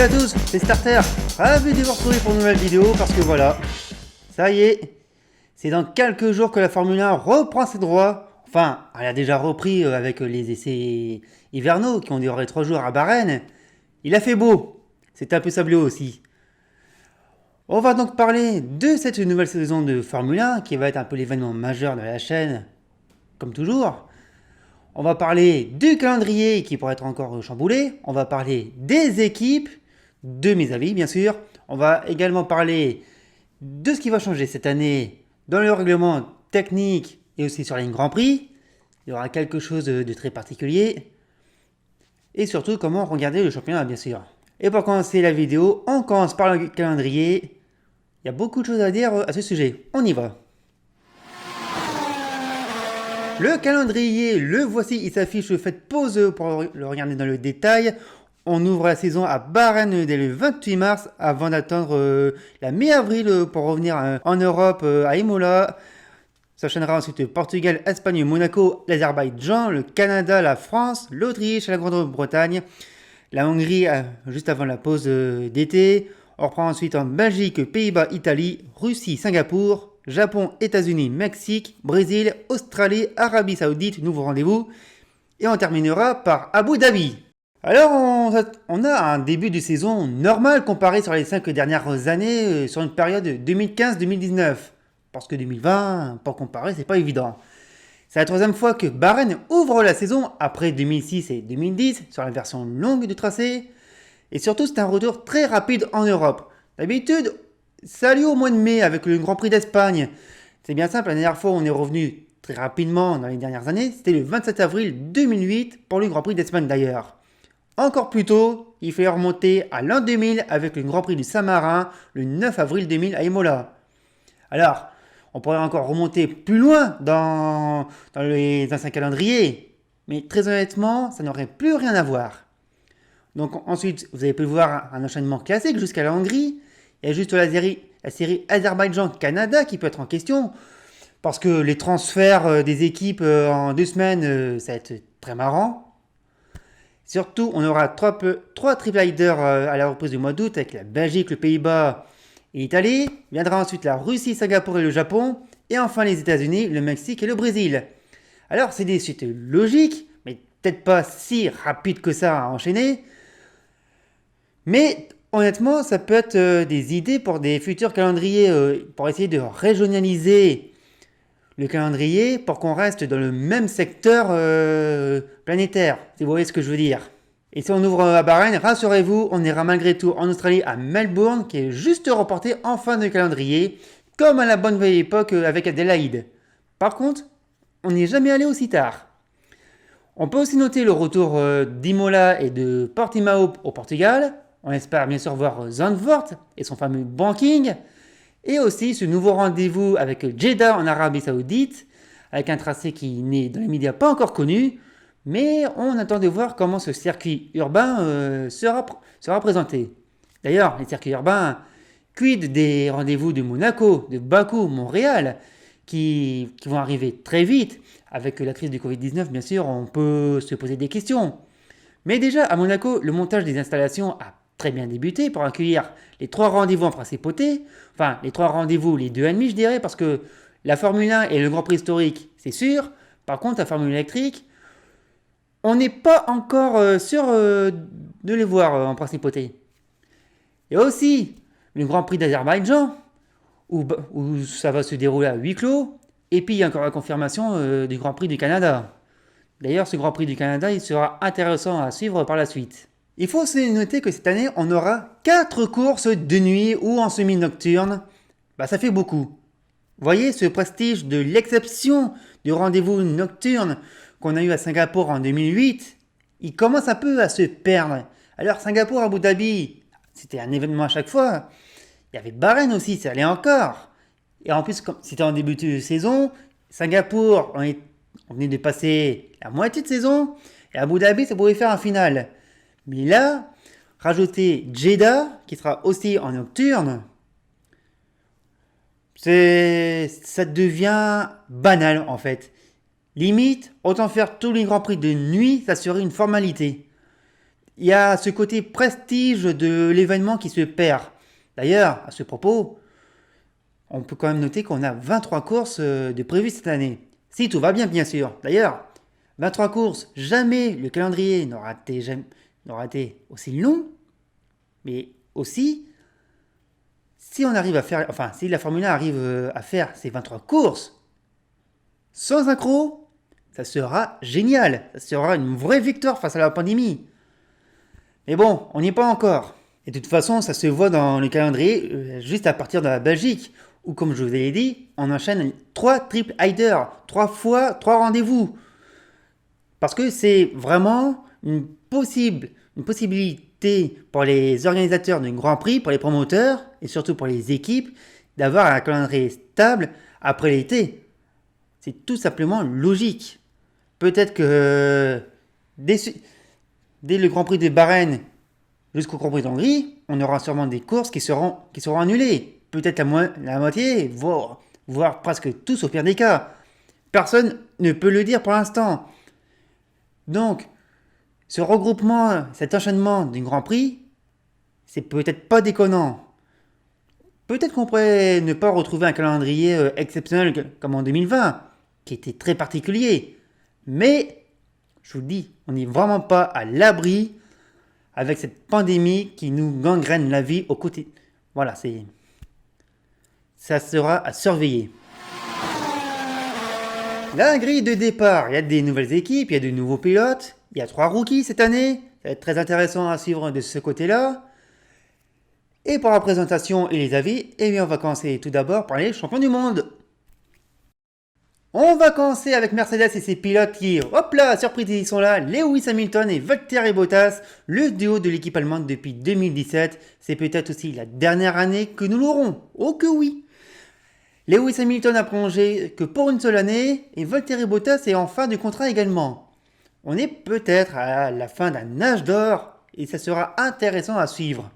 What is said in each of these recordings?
Salut à tous, c'est Starter, ravi de vous retrouver pour une nouvelle vidéo parce que voilà, ça y est, c'est dans quelques jours que la Formule 1 reprend ses droits. Enfin, elle a déjà repris avec les essais hivernaux qui ont duré 3 jours à Bahreïn. Il a fait beau, c'était un peu sableux aussi. On va donc parler de cette nouvelle saison de Formule 1 qui va être un peu l'événement majeur de la chaîne, comme toujours. On va parler du calendrier qui pourrait être encore chamboulé. On va parler des équipes, de mes avis bien sûr. On va également parler de ce qui va changer cette année dans le règlement technique et aussi sur la ligne Grand Prix. Il y aura quelque chose de très particulier. Et surtout comment regarder le championnat bien sûr. Et pour commencer la vidéo, on commence par le calendrier. Il y a beaucoup de choses à dire à ce sujet. On y va. Le calendrier, le voici, il s'affiche, faites pause pour le regarder dans le détail. On ouvre la saison à Bahreïn dès le 28 mars avant d'attendre la mi-avril pour revenir en Europe à Imola. Ça enchaînera ensuite Portugal, Espagne, Monaco, l'Azerbaïdjan, le Canada, la France, l'Autriche, la Grande-Bretagne, la Hongrie juste avant la pause d'été. On reprend ensuite en Belgique, Pays-Bas, Italie, Russie, Singapour, Japon, États-Unis, Mexique, Brésil, Australie, Arabie Saoudite, nouveau rendez-vous. Et on terminera par Abu Dhabi. Alors on a un début de saison normal comparé sur les 5 dernières années sur une période 2015-2019. Parce que 2020, pour comparer, c'est pas évident. C'est la troisième fois que Bahreïn ouvre la saison après 2006 et 2010 sur la version longue du tracé. Et surtout, c'est un retour très rapide en Europe. D'habitude, ça a lieu au mois de mai avec le Grand Prix d'Espagne. C'est bien simple, la dernière fois on est revenu très rapidement dans les dernières années, c'était le 27 avril 2008 pour le Grand Prix d'Espagne d'ailleurs. Encore plus tôt, il fallait remonter à l'an 2000 avec le Grand Prix du Saint-Marin le 9 avril 2000 à Imola. Alors, on pourrait encore remonter plus loin dans les anciens calendriers, mais très honnêtement, ça n'aurait plus rien à voir. Donc ensuite, vous avez pu voir un enchaînement classique jusqu'à la Hongrie. Il y a juste la série Azerbaïdjan-Canada qui peut être en question. Parce que les transferts des équipes en 2 semaines, ça va être très marrant. Surtout, on aura 3 triple headers à la reprise du mois d'août avec la Belgique, le Pays-Bas et l'Italie. Viendra ensuite la Russie, Singapour et le Japon. Et enfin les États-Unis, le Mexique et le Brésil. Alors c'est des suites logiques, mais peut-être pas si rapides que ça à enchaîner. Mais honnêtement, ça peut être des idées pour des futurs calendriers, pour essayer de régionaliser le calendrier pour qu'on reste dans le même secteur planétaire, si vous voyez ce que je veux dire. Et si on ouvre à Bahreïn, rassurez-vous, on ira malgré tout en Australie à Melbourne, qui est juste reporté en fin de calendrier, comme à la bonne vieille époque avec Adélaïde. Par contre, on n'y est jamais allé aussi tard. On peut aussi noter le retour d'Imola et de Portimao au Portugal. On espère bien sûr voir Zandvoort et son fameux banking. Et aussi ce nouveau rendez-vous avec Jeddah en Arabie Saoudite, avec un tracé qui n'est dans les médias pas encore connu. Mais on attend de voir comment ce circuit urbain sera présenté. D'ailleurs, les circuits urbains, quid des rendez-vous de Monaco, de Bakou, Montréal, qui vont arriver très vite. Avec la crise du Covid-19, bien sûr, on peut se poser des questions. Mais déjà, à Monaco, le montage des installations a très bien débuté pour accueillir les 3 rendez-vous en principauté. Enfin, les 3 rendez-vous, les 2,5 je dirais, parce que la Formule 1 et le Grand Prix historique, c'est sûr. Par contre, la Formule électrique, on n'est pas encore sûr de les voir en principauté. Il y a aussi le Grand Prix d'Azerbaïdjan, où ça va se dérouler à huis clos. Et puis, il y a encore la confirmation du Grand Prix du Canada. D'ailleurs, ce Grand Prix du Canada, il sera intéressant à suivre par la suite. Il faut aussi noter que cette année, on aura 4 courses de nuit ou en semi-nocturne. Ça fait beaucoup. Voyez ce prestige de l'exception du rendez-vous nocturne qu'on a eu à Singapour en 2008, il commence un peu à se perdre. Alors Singapour, Abu Dhabi, c'était un événement à chaque fois. Il y avait Bahreïn aussi, ça allait encore. Et en plus, comme c'était en début de saison, Singapour, on venait de passer la moitié de saison, et Abu Dhabi, ça pouvait faire un final. Mais là, rajouter Jeddah, qui sera aussi en nocturne, ça devient banal en fait. Limite, autant faire tous les Grands Prix de nuit, ça serait une formalité. il y a ce côté prestige de l'événement qui se perd. D'ailleurs, à ce propos, on peut quand même noter qu'on a 23 courses de prévues cette année. Si tout va bien, bien sûr. D'ailleurs, 23 courses, jamais le calendrier n'aura été aussi long, mais aussi, si on arrive à faire, enfin, si la Formule 1 arrive à faire ces 23 courses sans accroc, ça sera génial. Ça sera une vraie victoire face à la pandémie. Mais bon, on n'y est pas encore. Et de toute façon, ça se voit dans le calendrier juste à partir de la Belgique, où comme je vous l'ai dit, on enchaîne 3 triple headers, 3 fois 3 rendez-vous. Parce que c'est vraiment une possibilité pour les organisateurs d'un Grand Prix, pour les promoteurs et surtout pour les équipes, d'avoir un calendrier stable après l'été. C'est tout simplement logique. Peut-être que dès le Grand Prix de Bahreïn jusqu'au Grand Prix d'Hongrie, on aura sûrement des courses qui seront annulées. Peut-être la moitié, voire presque tous au pire des cas. Personne ne peut le dire pour l'instant. Donc, ce regroupement, cet enchaînement d'un Grand Prix, c'est peut-être pas déconnant. Peut-être qu'on pourrait ne pas retrouver un calendrier exceptionnel comme en 2020, qui était très particulier. Mais, je vous le dis, on n'est vraiment pas à l'abri avec cette pandémie qui nous gangrène la vie au quotidien. Voilà, ça sera à surveiller. La grille de départ, il y a des nouvelles équipes, il y a de nouveaux pilotes, il y a 3 rookies cette année, ça va être très intéressant à suivre de ce côté-là. Et pour la présentation et les avis, eh bien on va commencer tout d'abord par les champions du monde. On va commencer avec Mercedes et ses pilotes qui, hop là, surprise, ils sont là, Lewis Hamilton et Valtteri Bottas, le duo de l'équipe allemande depuis 2017. C'est peut-être aussi la dernière année que nous l'aurons. Oh que oui! Lewis Hamilton a prolongé que pour une seule année et Valtteri Bottas est en fin de contrat également. On est peut-être à la fin d'un âge d'or et ça sera intéressant à suivre.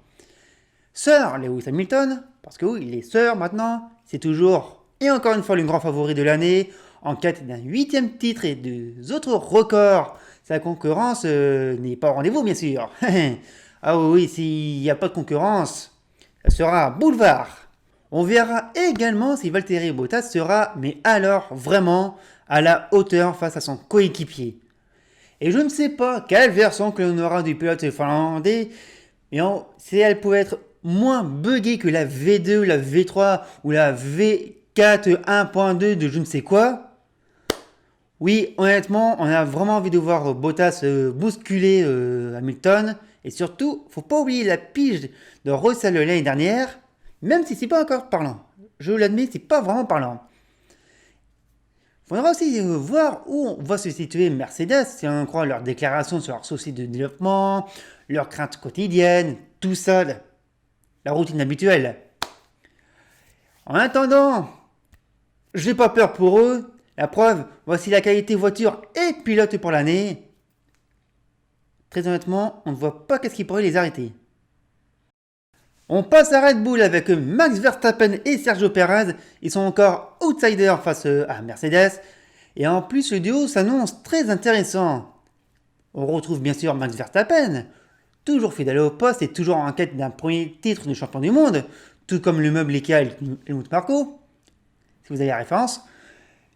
Sir Lewis Hamilton, parce que oui, il est Sir maintenant, c'est toujours et encore une fois le grand favori de l'année, en quête d'un 8e titre et deux autres records. Sa concurrence n'est pas au rendez-vous bien sûr. Ah oui, s'il n'y a pas de concurrence, ça sera boulevard. On verra également si Valtteri Bottas sera, mais alors vraiment, à la hauteur face à son coéquipier. Et je ne sais pas quelle version que l'on aura du pilote finlandais, mais si elle pouvait être moins buggée que la V2, la V3 ou la V4 1.2 de je ne sais quoi. Oui, honnêtement, on a vraiment envie de voir Bottas bousculer Hamilton. Et surtout, faut pas oublier la pige de Russell l'année dernière. Même si c'est pas encore parlant. Je l'admets, c'est pas vraiment parlant. Il faudra aussi voir où va se situer Mercedes, si on croit leurs déclarations sur leurs soucis de développement, leurs craintes quotidiennes, tout ça, la routine habituelle. En attendant, j'ai pas peur pour eux. La preuve, voici la qualité voiture et pilote pour l'année. Très honnêtement, on ne voit pas qu'est-ce qui pourrait les arrêter. On passe à Red Bull avec Max Verstappen et Sergio Perez. Ils sont encore outsiders face à Mercedes. Et en plus, le duo s'annonce très intéressant. On retrouve bien sûr Max Verstappen, toujours fidèle au poste et toujours en quête d'un premier titre de champion du monde, tout comme le meuble Ikea Helmut Marko, si vous avez la référence.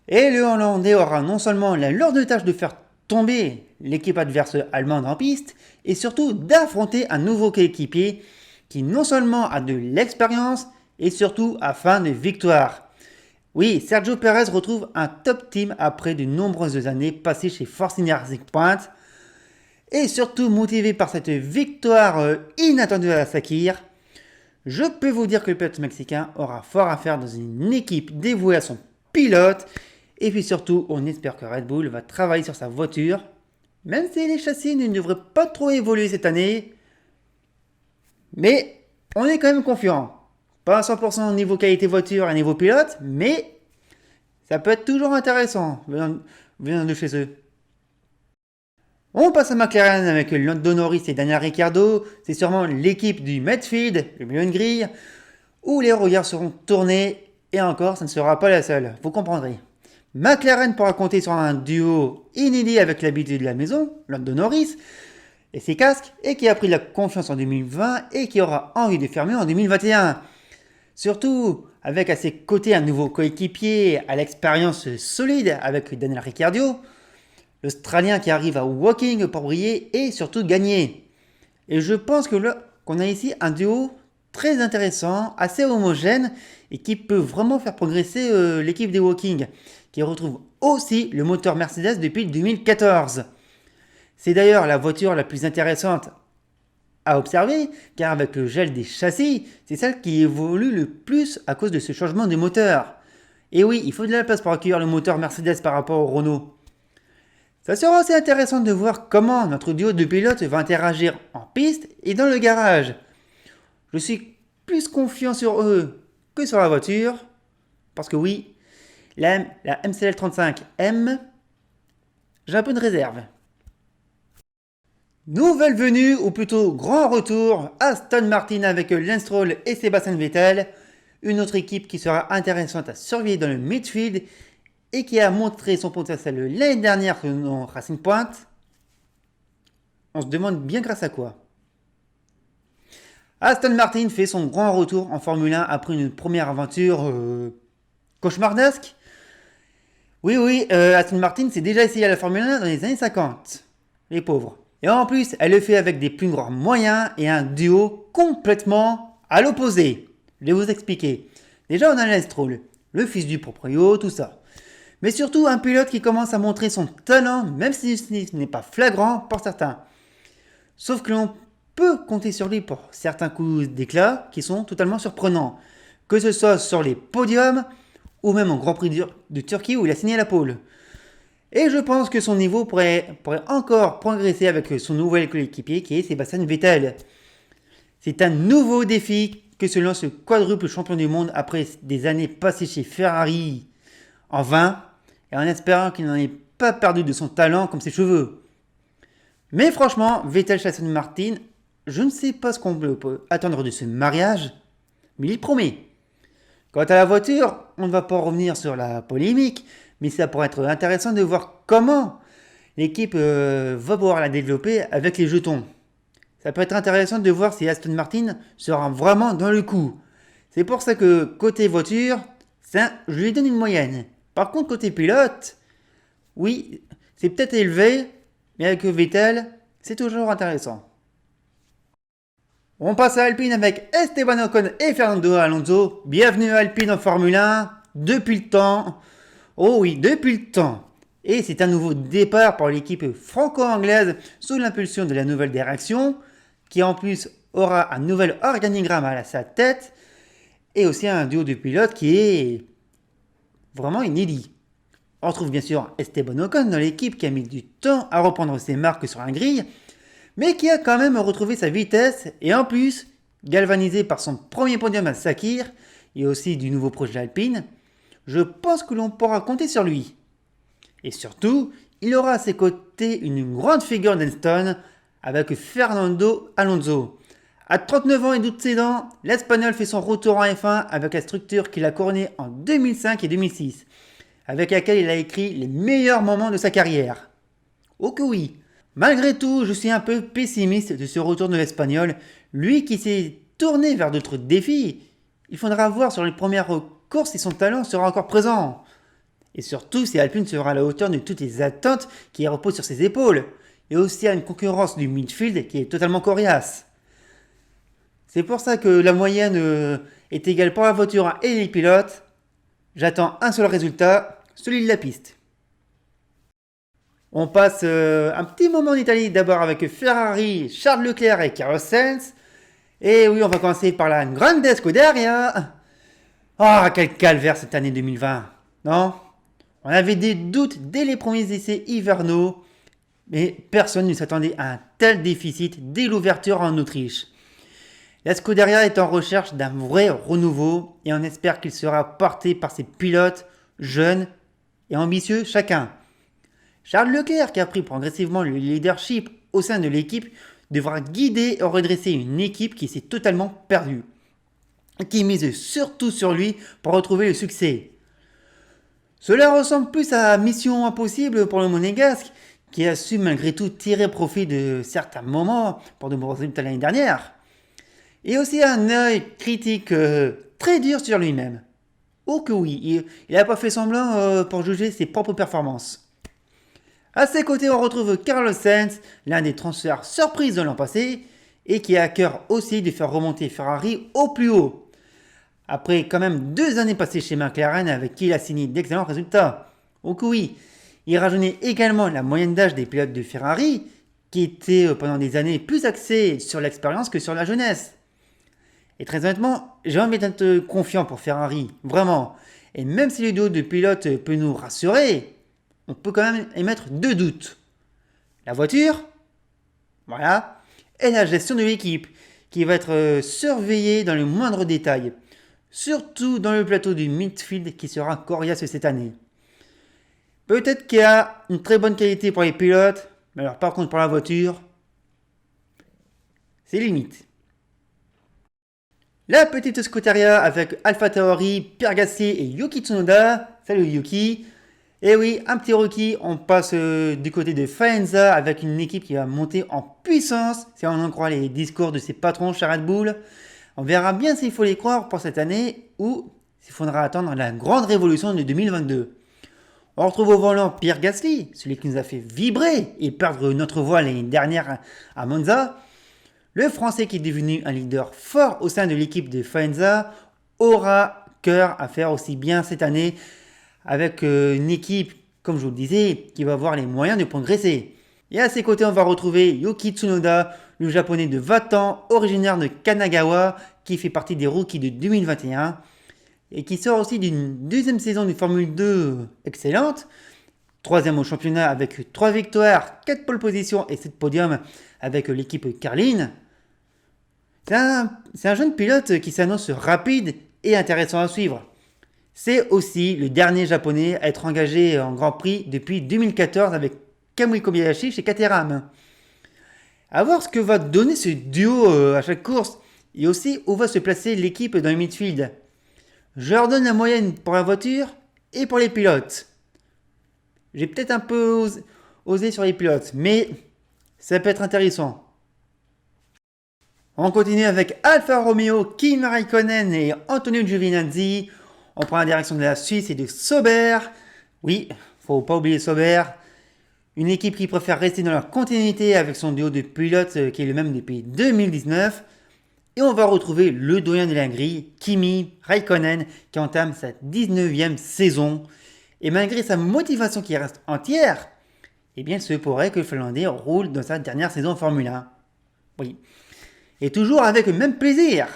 Et le Hollandais aura non seulement la lourde tâche de faire tomber l'équipe adverse allemande en piste, et surtout d'affronter un nouveau coéquipier qui non seulement a de l'expérience et surtout a faim de victoire. Oui, Sergio Perez retrouve un top team après de nombreuses années passées chez Force India Point et surtout motivé par cette victoire inattendue à la Sakir. Je peux vous dire que le pilote mexicain aura fort à faire dans une équipe dévouée à son pilote et puis surtout on espère que Red Bull va travailler sur sa voiture, même si les châssis ne devraient pas trop évoluer cette année. Mais on est quand même confiant. Pas à 100% niveau qualité voiture et niveau pilote, mais ça peut être toujours intéressant venant de chez eux. On passe à McLaren avec Lando Norris et Daniel Ricciardo. C'est sûrement l'équipe du Midfield, le milieu de grille, où les regards seront tournés. Et encore, ça ne sera pas la seule, vous comprendrez. McLaren pourra compter sur un duo inédit avec l'habitude de la maison, Lando Norris, et ses casques et qui a pris de la confiance en 2020 et qui aura envie de faire mieux en 2021. Surtout avec à ses côtés un nouveau coéquipier à l'expérience solide avec Daniel Ricciardo, l'Australien qui arrive à Woking pour briller et surtout gagner. Et je pense qu'on a ici un duo très intéressant, assez homogène et qui peut vraiment faire progresser l'équipe des Woking, qui retrouve aussi le moteur Mercedes depuis 2014. C'est d'ailleurs la voiture la plus intéressante à observer, car avec le gel des châssis, c'est celle qui évolue le plus à cause de ce changement de moteur. Et oui, il faut de la place pour accueillir le moteur Mercedes par rapport au Renault. Ça sera aussi intéressant de voir comment notre duo de pilotes va interagir en piste et dans le garage. Je suis plus confiant sur eux que sur la voiture, parce que oui, la MCL 35M, j'ai un peu de réserve. Nouvelle venue, ou plutôt grand retour, Aston Martin avec Lance Stroll et Sebastian Vettel, une autre équipe qui sera intéressante à surveiller dans le midfield et qui a montré son potentiel l'année dernière dans Racing Point. On se demande bien grâce à quoi. Aston Martin fait son grand retour en Formule 1 après une première aventure cauchemardesque. Oui, Aston Martin s'est déjà essayé à la Formule 1 dans les années 50. Les pauvres. Et en plus, elle le fait avec des plus grands moyens et un duo complètement à l'opposé. Je vais vous expliquer. Déjà, on a Lance Stroll, le fils du proprio, tout ça. Mais surtout, un pilote qui commence à montrer son talent, même si ce n'est pas flagrant pour certains. Sauf que l'on peut compter sur lui pour certains coups d'éclat qui sont totalement surprenants. Que ce soit sur les podiums ou même en Grand Prix de Turquie où il a signé la pole. Et je pense que son niveau pourrait encore progresser avec son nouvel coéquipier qui est Sebastian Vettel. C'est un nouveau défi que se lance le quadruple champion du monde après des années passées chez Ferrari en vain et en espérant qu'il n'en ait pas perdu de son talent comme ses cheveux. Mais franchement, Vettel chez Aston Martin, je ne sais pas ce qu'on peut attendre de ce mariage, mais il promet. Quant à la voiture, on ne va pas revenir sur la polémique, mais ça pourrait être intéressant de voir comment l'équipe va pouvoir la développer avec les jetons. Ça peut être intéressant de voir si Aston Martin sera vraiment dans le coup. C'est pour ça que côté voiture, je lui donne une moyenne. Par contre, côté pilote, oui, c'est peut-être élevé, mais avec Vettel, c'est toujours intéressant. On passe à Alpine avec Esteban Ocon et Fernando Alonso. Bienvenue à Alpine en Formule 1, depuis le temps. Oh oui, depuis le temps. Et c'est un nouveau départ pour l'équipe franco-anglaise sous l'impulsion de la nouvelle direction, qui en plus aura un nouvel organigramme à sa tête, et aussi un duo de pilotes qui est vraiment inédit. On retrouve bien sûr Esteban Ocon dans l'équipe qui a mis du temps à reprendre ses marques sur un grille, mais qui a quand même retrouvé sa vitesse et en plus, galvanisé par son premier podium à Sakir et aussi du nouveau projet Alpine, je pense que l'on pourra compter sur lui. Et surtout, il aura à ses côtés une grande figure d'Enston avec Fernando Alonso. À 39 ans et 12 ans, l'Espagnol fait son retour en F1 avec la structure qu'il a couronnée en 2005 et 2006, avec laquelle il a écrit les meilleurs moments de sa carrière. Oh que oui. Malgré tout, je suis un peu pessimiste de ce retour de l'Espagnol, lui qui s'est tourné vers d'autres défis. Il faudra voir sur les premières courses si son talent sera encore présent. Et surtout si Alpine sera à la hauteur de toutes les attentes qui reposent sur ses épaules, et aussi à une concurrence du midfield qui est totalement coriace. C'est pour ça que la moyenne est égale pour la voiture et les pilotes. J'attends un seul résultat, celui de la piste. On passe un petit moment en Italie, d'abord avec Ferrari, Charles Leclerc et Carlos Sainz. Et oui, on va commencer par la grande Scuderia. Ah, quel calvaire cette année 2020, non? On avait des doutes dès les premiers essais hivernaux, mais personne ne s'attendait à un tel déficit dès l'ouverture en Autriche. La Scuderia est en recherche d'un vrai renouveau et on espère qu'il sera porté par ses pilotes jeunes et ambitieux chacun. Charles Leclerc, qui a pris progressivement le leadership au sein de l'équipe, devra guider et redresser une équipe qui s'est totalement perdue, qui mise surtout sur lui pour retrouver le succès. Cela ressemble plus à Mission Impossible pour le Monégasque, qui a su malgré tout tirer profit de certains moments pour de bons résultats l'année dernière, et aussi un œil critique très dur sur lui-même. Oh que oui, il n'a pas fait semblant pour juger ses propres performances. À ses côtés, on retrouve Carlos Sainz, l'un des transferts surprises de l'an passé, et qui a à cœur aussi de faire remonter Ferrari au plus haut. Après quand même 2 années passées chez McLaren avec qui il a signé d'excellents résultats. Oh que oui, il rajeunit également la moyenne d'âge des pilotes de Ferrari, qui était pendant des années plus axée sur l'expérience que sur la jeunesse. Et très honnêtement, j'ai envie d'être confiant pour Ferrari, vraiment. Et même si le duo de pilotes peut nous rassurer, on peut quand même émettre 2 doutes. La voiture, voilà, et la gestion de l'équipe, qui va être surveillée dans le moindre détail. Surtout dans le plateau du midfield qui sera coriace cette année. Peut-être qu'il y a une très bonne qualité pour les pilotes, mais alors par contre pour la voiture, c'est limite. La petite Scuderia avec AlphaTauri, Pierre Gasly et Yuki Tsunoda. Salut Yuki. Et oui, un petit rookie, on passe du côté de Faenza avec une équipe qui va monter en puissance, si on en croit les discours de ses patrons chez Red Bull. On verra bien s'il faut les croire pour cette année ou s'il faudra attendre la grande révolution de 2022. On retrouve au volant Pierre Gasly, celui qui nous a fait vibrer et perdre notre voix l'année dernière à Monza. Le Français qui est devenu un leader fort au sein de l'équipe de Faenza aura cœur à faire aussi bien cette année avec une équipe, comme je vous le disais, qui va avoir les moyens de progresser. Et à ses côtés, on va retrouver Yuki Tsunoda, le japonais de Vatan, originaire de Kanagawa, qui fait partie des rookies de 2021 et qui sort aussi d'une deuxième saison de Formule 2 excellente. 3e au championnat avec 3 victoires, 4 pole positions et 7 podiums avec l'équipe Carlin. C'est un jeune pilote qui s'annonce rapide et intéressant à suivre. C'est aussi le dernier japonais à être engagé en Grand Prix depuis 2014 avec Kamui Kobayashi chez Caterham. A voir ce que va donner ce duo à chaque course et aussi où va se placer l'équipe dans le midfield. Je leur donne la moyenne pour la voiture et pour les pilotes. J'ai peut-être un peu osé sur les pilotes, mais ça peut être intéressant. On continue avec Alfa Romeo, Kimi Raikkonen et Antonio Giovinazzi. On prend la direction de la Suisse et de Sauber. Oui, faut pas oublier Sauber. Une équipe qui préfère rester dans leur continuité avec son duo de pilotes qui est le même depuis 2019. Et on va retrouver le doyen de la grille, Kimi Raikkonen, qui entame sa 19e saison. Et malgré sa motivation qui reste entière, eh bien il se pourrait que le Finlandais roule dans sa dernière saison en Formule 1. Oui. Et toujours avec le même plaisir.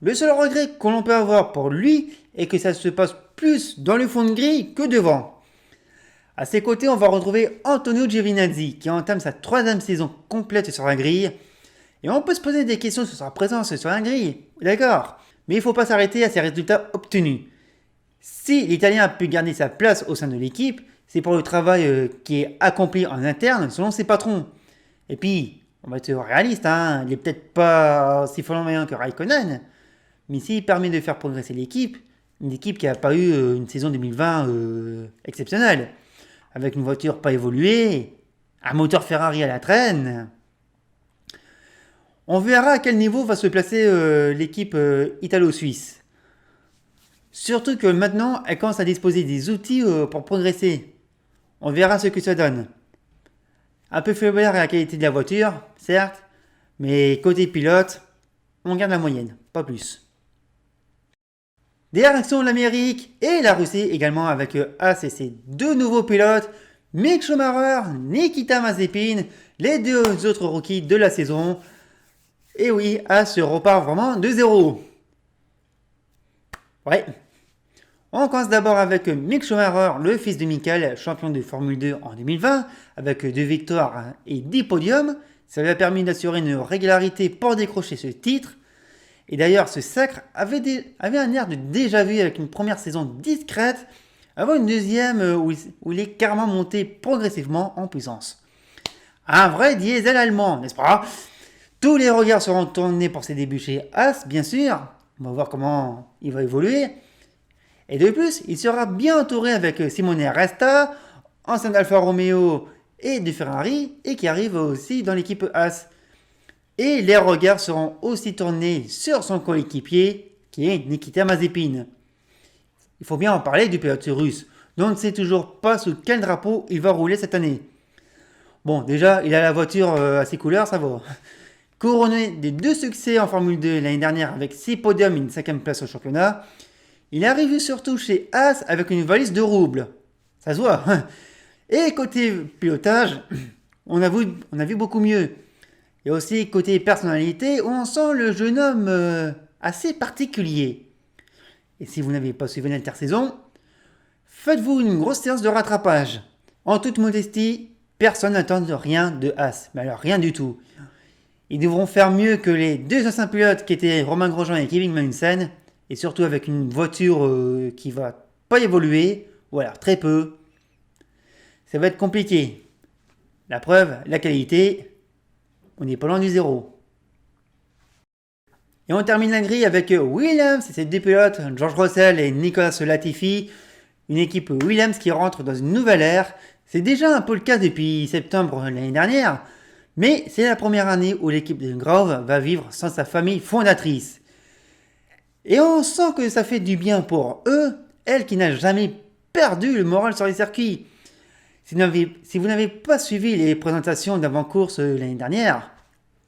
Le seul regret que l'on peut avoir pour lui est que ça se passe plus dans le fond de grille que devant. À ses côtés, on va retrouver Antonio Giovinazzi qui entame sa 3e saison complète sur la grille. Et on peut se poser des questions sur sa présence sur la grille, d'accord. Mais il ne faut pas s'arrêter à ses résultats obtenus. Si l'Italien a pu garder sa place au sein de l'équipe, c'est pour le travail qui est accompli en interne selon ses patrons. Et puis, on va être réaliste, hein, il n'est peut-être pas aussi flamboyant que Raikkonen, mais s'il permet de faire progresser l'équipe, une équipe qui n'a pas eu une saison 2020 exceptionnelle, avec une voiture pas évoluée, un moteur Ferrari à la traîne, on verra à quel niveau va se placer l'équipe italo-suisse. Surtout que maintenant, elle commence à disposer des outils pour progresser. On verra ce que ça donne. Un peu faiblard à la qualité de la voiture, certes, mais côté pilote, on garde la moyenne, pas plus. Direction l'Amérique et la Russie également avec As et ses 2 nouveaux pilotes, Mick Schumacher, Nikita Mazepin, les 2 autres rookies de la saison. Et oui, As repart vraiment de zéro. Ouais. On commence d'abord avec Mick Schumacher, le fils de Michael, champion de Formule 2 en 2020, avec 2 victoires et 10 podiums. Ça lui a permis d'assurer une régularité pour décrocher ce titre. Et d'ailleurs, ce sacre avait un air de déjà-vu avec une première saison discrète, avant une deuxième où il est carrément monté progressivement en puissance. Un vrai diesel allemand, n'est-ce pas? Tous les regards seront tournés pour ses débuts chez As, bien sûr. On va voir comment il va évoluer. Et de plus, il sera bien entouré avec Simone Resta, ancien d'Alfa Romeo et de Ferrari et qui arrive aussi dans l'équipe As. Et les regards seront aussi tournés sur son coéquipier qui est Nikita Mazepin. Il faut bien en parler du pilote russe, dont on ne sait toujours pas sous quel drapeau il va rouler cette année. Bon, déjà, il a la voiture à ses couleurs, ça va. Couronné des 2 succès en Formule 2 l'année dernière avec 6 podiums et une 5e place au championnat, il est arrivé surtout chez As avec une valise de roubles. Ça se voit. Et côté pilotage, on a vu beaucoup mieux. Et aussi côté personnalité, on sent le jeune homme assez particulier. Et si vous n'avez pas suivi l'intersaison, faites-vous une grosse séance de rattrapage. En toute modestie, personne n'attend rien de As. Mais alors rien du tout. Ils devront faire mieux que les 2 anciens pilotes qui étaient Romain Grosjean et Kevin Magnussen. Et surtout avec une voiture qui va pas évoluer. Ou alors très peu. Ça va être compliqué. La preuve, la qualité, on n'est pas loin du zéro. Et on termine la grille avec Williams et ses 2 pilotes, George Russell et Nicolas Latifi. Une équipe Williams qui rentre dans une nouvelle ère. C'est déjà un peu le cas depuis septembre l'année dernière. Mais c'est la première année où l'équipe de Grove va vivre sans sa famille fondatrice. Et on sent que ça fait du bien pour eux, elle qui n'a jamais perdu le moral sur les circuits. Si vous n'avez pas suivi les présentations d'avant-course l'année dernière,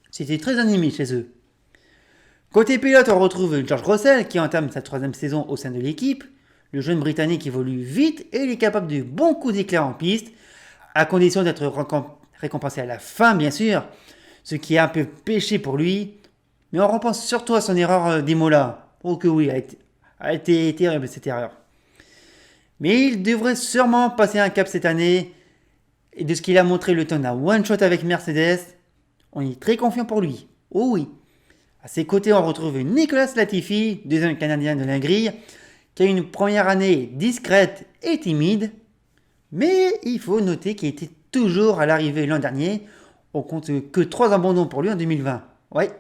c'était très animé chez eux. Côté pilote, on retrouve George Russell qui entame sa 3e saison au sein de l'équipe. Le jeune Britannique évolue vite et il est capable de bons coups d'éclair en piste, à condition d'être récompensé à la fin bien sûr, ce qui est un peu péché pour lui. Mais on repense surtout à son erreur d'Imola. Oh que oui, a été terrible cette erreur. Mais il devrait sûrement passer un cap cette année. Et de ce qu'il a montré le temps d'un one-shot avec Mercedes, on est très confiant pour lui. Oh oui. À ses côtés, on retrouve Nicolas Latifi, 2e Canadien de la grille, qui a eu une première année discrète et timide. Mais il faut noter qu'il était toujours à l'arrivée l'an dernier. On compte que 3 abandons pour lui en 2020. Ouais,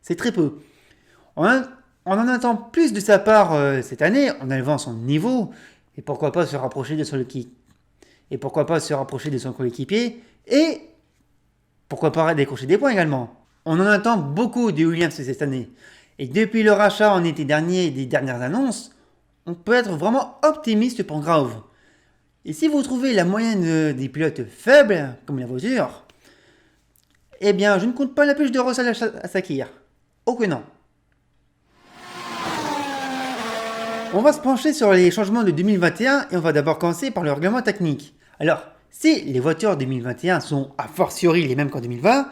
c'est très peu. On en attend plus de sa part cette année en élevant son niveau. Et pourquoi pas se rapprocher de son coéquipier. Et pourquoi pas décrocher des points également. On en attend beaucoup de Williams cette année. Et depuis le rachat en été dernier et des dernières annonces, on peut être vraiment optimiste pour Grove. Et si vous trouvez la moyenne des pilotes faibles, comme la voiture, eh bien je ne compte pas la pêche de Russell à Sakir. Oh que non. On va se pencher sur les changements de 2021 et on va d'abord commencer par le règlement technique. Alors, si les voitures 2021 sont a fortiori les mêmes qu'en 2020,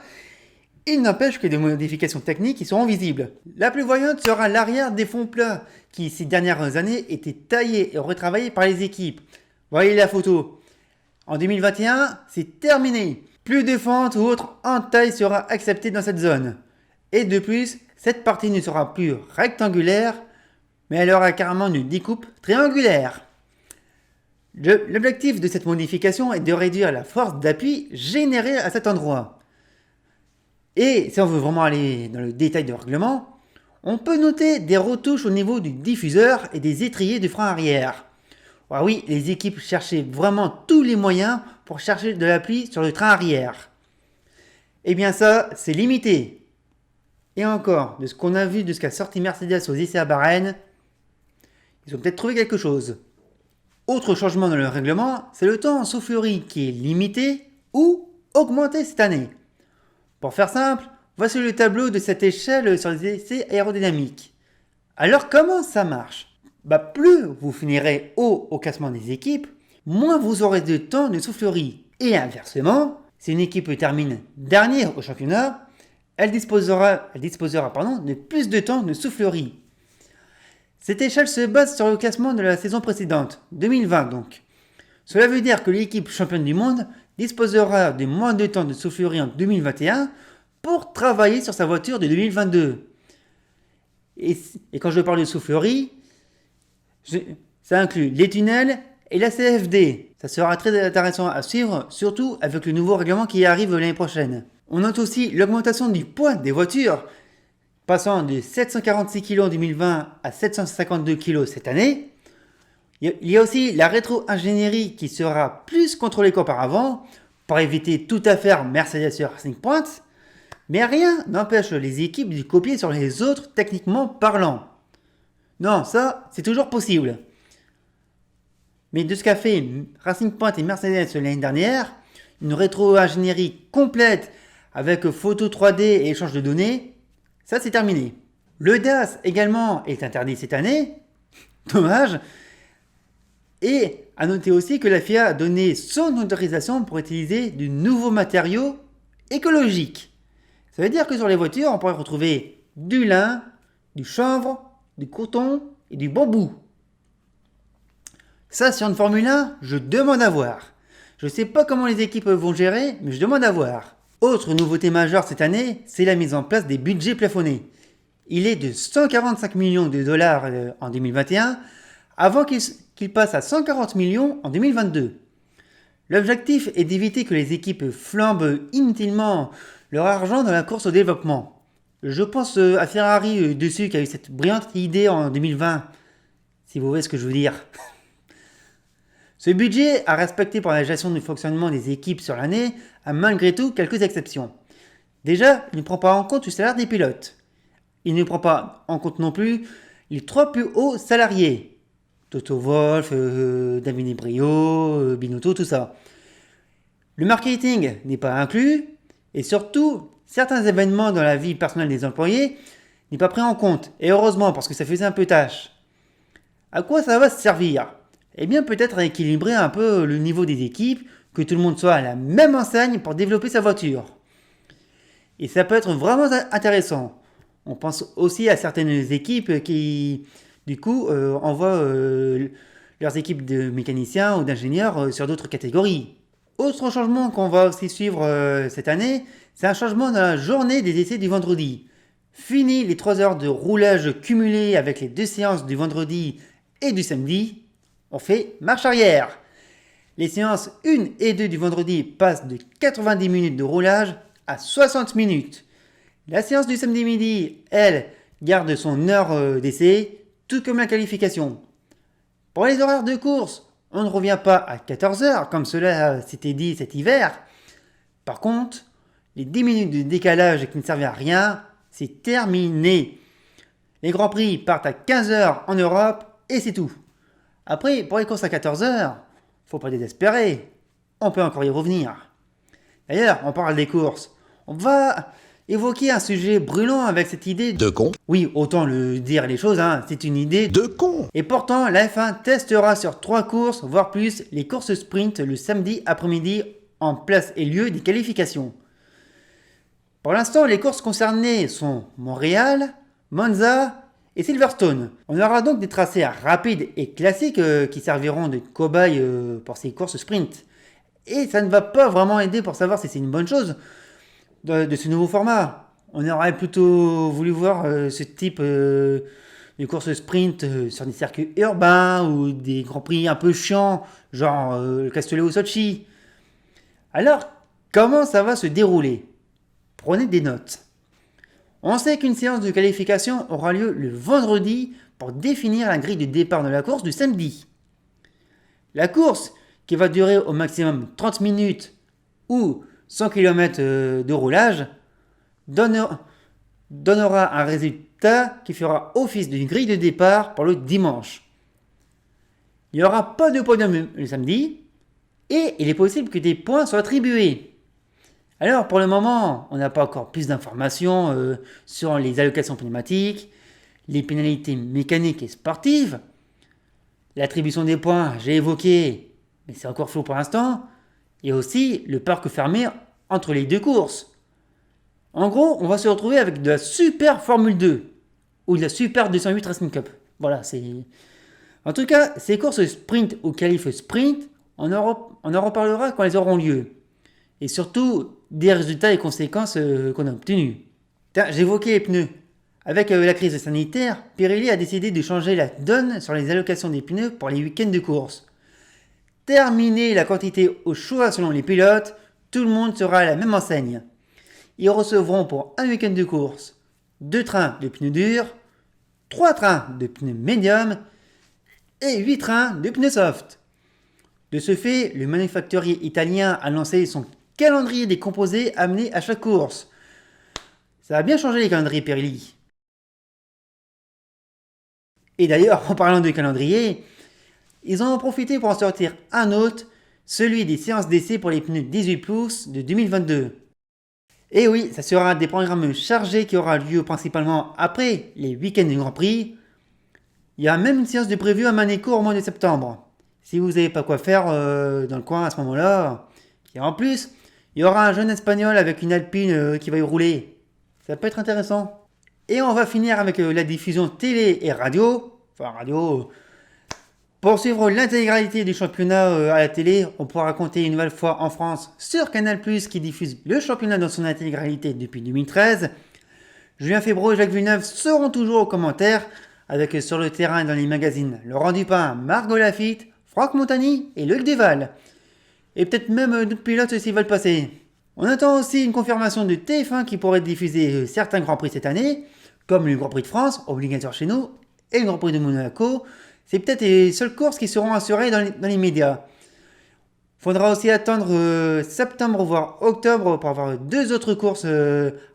il n'empêche que des modifications techniques qui seront visibles. La plus voyante sera l'arrière des fonds plats, qui ces dernières années étaient taillés et retravaillés par les équipes. Voyez la photo. En 2021, c'est terminé. Plus de fentes ou autre entaille sera acceptée dans cette zone. Et de plus, cette partie ne sera plus rectangulaire, mais elle aura carrément une découpe triangulaire. L'objectif de cette modification est de réduire la force d'appui générée à cet endroit. Et si on veut vraiment aller dans le détail du règlement, on peut noter des retouches au niveau du diffuseur et des étriers du frein arrière. Ah oui, les équipes cherchaient vraiment tous les moyens pour chercher de l'appui sur le train arrière. Eh bien ça, c'est limité. Et encore, de ce qu'on a vu de ce qu'a sorti Mercedes aux essais à Bahreïn, ils ont peut-être trouvé quelque chose. Autre changement dans le règlement, c'est le temps en soufflerie qui est limité ou augmenté cette année. Pour faire simple, voici le tableau de cette échelle sur les essais aérodynamiques. Alors comment ça marche ? Plus vous finirez haut au classement des équipes, moins vous aurez de temps de soufflerie. Et inversement, si une équipe termine dernière au championnat, elle disposera de plus de temps de soufflerie. Cette échelle se base sur le classement de la saison précédente, 2020 donc. Cela veut dire que l'équipe championne du monde disposera de moins de temps de soufflerie en 2021 pour travailler sur sa voiture de 2022. Et quand je parle de soufflerie, ça inclut les tunnels et la CFD. Ça sera très intéressant à suivre, surtout avec le nouveau règlement qui arrive l'année prochaine. On note aussi l'augmentation du poids des voitures, passant de 746 kg en 2020 à 752 kg cette année. Il y a aussi la rétro-ingénierie qui sera plus contrôlée qu'auparavant pour éviter toute affaire Mercedes sur Racing Point, mais rien n'empêche les équipes de copier sur les autres techniquement parlant. Non, ça, c'est toujours possible. Mais de ce qu'a fait Racing Point et Mercedes l'année dernière, une rétro-ingénierie complète avec photo 3D et échange de données, ça c'est terminé. Le DAS également est interdit cette année, dommage. Et à noter aussi que la FIA a donné son autorisation pour utiliser de nouveaux matériaux écologiques. Ça veut dire que sur les voitures, on pourrait retrouver du lin, du chanvre, du coton et du bambou. Ça, sur une Formule 1, je demande à voir. Je ne sais pas comment les équipes vont gérer, mais je demande à voir. Autre nouveauté majeure cette année, c'est la mise en place des budgets plafonnés. Il est de 145 millions de dollars en 2021, avant qu'il passe à 140 millions en 2022. L'objectif est d'éviter que les équipes flambent inutilement leur argent dans la course au développement. Je pense à Ferrari dessus qui a eu cette brillante idée en 2020, si vous voyez ce que je veux dire. Ce budget à respecter pour la gestion du fonctionnement des équipes sur l'année a malgré tout quelques exceptions. Déjà, il ne prend pas en compte le salaire des pilotes. Il ne prend pas en compte non plus les 3 plus hauts salariés. Toto Wolff, Davide Brio, Binotto, tout ça. Le marketing n'est pas inclus et surtout, certains événements dans la vie personnelle des employés n'est pas pris en compte. Et heureusement, parce que ça faisait un peu tâche. À quoi ça va servir ? Eh bien, peut-être à équilibrer un peu le niveau des équipes, que tout le monde soit à la même enseigne pour développer sa voiture. Et ça peut être vraiment intéressant. On pense aussi à certaines équipes qui, du coup, envoient leurs équipes de mécaniciens ou d'ingénieurs sur d'autres catégories. Autre changement qu'on va aussi suivre cette année, c'est un changement dans la journée des essais du vendredi. Fini les 3 heures de roulage cumulées avec les 2 séances du vendredi et du samedi, on fait marche arrière. Les séances 1 et 2 du vendredi passent de 90 minutes de roulage à 60 minutes. La séance du samedi midi, elle, garde son heure d'essai, tout comme la qualification. Pour les horaires de course, on ne revient pas à 14 heures comme cela s'était dit cet hiver. Par contre, les 10 minutes de décalage qui ne servaient à rien, c'est terminé. Les Grands Prix partent à 15 heures en Europe et c'est tout. Après, pour les courses à 14 heures, faut pas désespérer. On peut encore y revenir. D'ailleurs, on parle des courses. On va évoquer un sujet brûlant avec cette idée de con. Oui, autant le dire les choses, c'est une idée de con. Et pourtant, la F1 testera sur 3 courses, voire plus, les courses sprint le samedi après-midi en place et lieu des qualifications. Pour l'instant, les courses concernées sont Montréal, Monza et Silverstone. On aura donc des tracés rapides et classiques qui serviront de cobayes pour ces courses sprint. Et ça ne va pas vraiment aider pour savoir si c'est une bonne chose de ce nouveau format. On aurait plutôt voulu voir ce type de courses sprint sur des circuits urbains ou des grands prix un peu chiants, genre le Castellet ou Sochi. Alors, comment ça va se dérouler ? Prenez des notes. On sait qu'une séance de qualification aura lieu le vendredi pour définir la grille de départ de la course du samedi. La course, qui va durer au maximum 30 minutes ou 100 km de roulage, donnera un résultat qui fera office d'une grille de départ pour le dimanche. Il n'y aura pas de podium le samedi et il est possible que des points soient attribués. Alors pour le moment, on n'a pas encore plus d'informations sur les allocations pneumatiques, les pénalités mécaniques et sportives. L'attribution des points, j'ai évoqué, mais c'est encore flou pour l'instant. Et aussi le parc fermé entre les 2 courses. En gros, on va se retrouver avec de la Super Formule 2 ou de la Super 208 Racing Cup. Voilà, c'est... En tout cas, ces courses sprint ou qualif sprint, on en reparlera quand elles auront lieu. Et surtout, des résultats et conséquences qu'on a obtenus. J'évoquais les pneus. Avec la crise sanitaire, Pirelli a décidé de changer la donne sur les allocations des pneus pour les week-ends de course. Terminer la quantité au choix selon les pilotes, tout le monde sera à la même enseigne. Ils recevront pour un week-end de course 2 trains de pneus durs, 3 trains de pneus médium et 8 trains de pneus soft. De ce fait, le manufacturier italien a lancé son calendrier des composés amenés à chaque course. Ça a bien changé les calendriers Pirelli. Et d'ailleurs, en parlant de calendrier, ils en ont profité pour en sortir un autre, celui des séances d'essai pour les pneus 18 pouces de 2022. Et oui, ça sera des programmes chargés qui aura lieu principalement après les week-ends du Grand Prix. Il y a même une séance de prévue à Maneco au mois de septembre. Si vous n'avez pas quoi faire dans le coin à ce moment-là. Et en plus, il y aura un jeune espagnol avec une Alpine qui va y rouler. Ça peut être intéressant. Et on va finir avec la diffusion télé et radio. Enfin radio. Pour suivre l'intégralité du championnat à la télé, on pourra compter une nouvelle fois en France sur Canal+, qui diffuse le championnat dans son intégralité depuis 2013. Julien Febvreau et Jacques Villeneuve seront toujours aux commentaires, avec sur le terrain dans les magazines Laurent Dupin, Margot Lafitte, Franck Montagny et Luc Duval. Et peut-être même d'autres pilotes s'ils veulent passer. On attend aussi une confirmation de TF1 qui pourrait diffuser certains Grands Prix cette année, comme le Grand Prix de France, obligatoire chez nous, et le Grand Prix de Monaco. C'est peut-être les seules courses qui seront assurées dans les médias. Faudra aussi attendre septembre voire octobre pour avoir 2 autres courses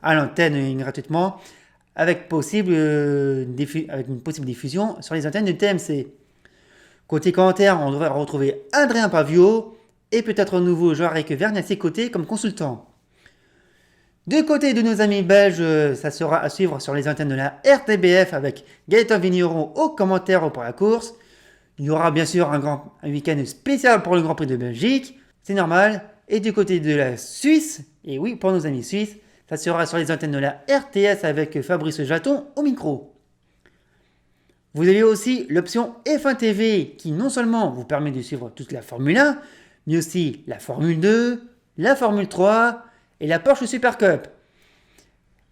à l'antenne gratuitement, avec une possible diffusion sur les antennes de TMC. Côté commentaire, on devrait retrouver Adrien Pavio et peut-être un nouveau Jean-Eric Vergne à ses côtés comme consultant. Du côté de nos amis belges, ça sera à suivre sur les antennes de la RTBF avec Gaëtan Vigneron aux commentaires pour la course. Il y aura bien sûr un week-end spécial pour le Grand Prix de Belgique, c'est normal. Et du côté de la Suisse, et oui pour nos amis suisses, ça sera sur les antennes de la RTS avec Fabrice Jaton au micro. Vous avez aussi l'option F1 TV qui non seulement vous permet de suivre toute la Formule 1, mais aussi la Formule 2, la Formule 3 et la Porsche Super Cup.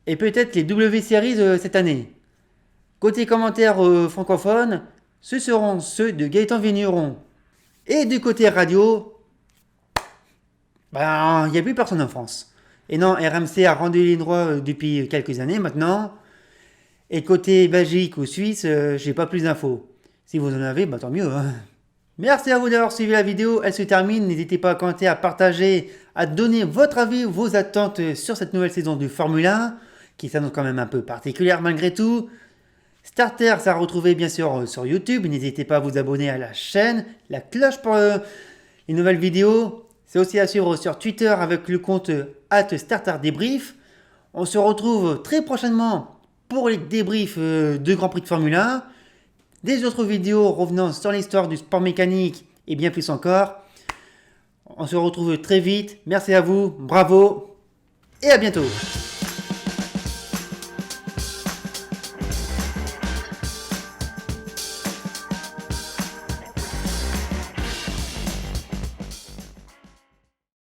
Et peut-être les W Series cette année. Côté commentaires francophones, ce seront ceux de Gaëtan Vigneron. Et du côté radio, il n'y a plus personne en France. Et non, RMC a rendu les droits depuis quelques années maintenant. Et côté Belgique ou Suisse, j'ai pas plus d'infos. Si vous en avez, tant mieux. Hein. Merci à vous d'avoir suivi la vidéo, elle se termine. N'hésitez pas à commenter, à partager, à donner votre avis, vos attentes sur cette nouvelle saison du Formule 1, qui s'annonce quand même un peu particulière malgré tout. Starter, ça a retrouvé bien sûr sur YouTube. N'hésitez pas à vous abonner à la chaîne, la cloche pour les nouvelles vidéos. C'est aussi à suivre sur Twitter avec le compte @StarterDébrief. On se retrouve très prochainement pour les débriefs de Grand Prix de Formule 1. Des autres vidéos revenant sur l'histoire du sport mécanique et bien plus encore. On se retrouve très vite. Merci à vous, bravo et à bientôt.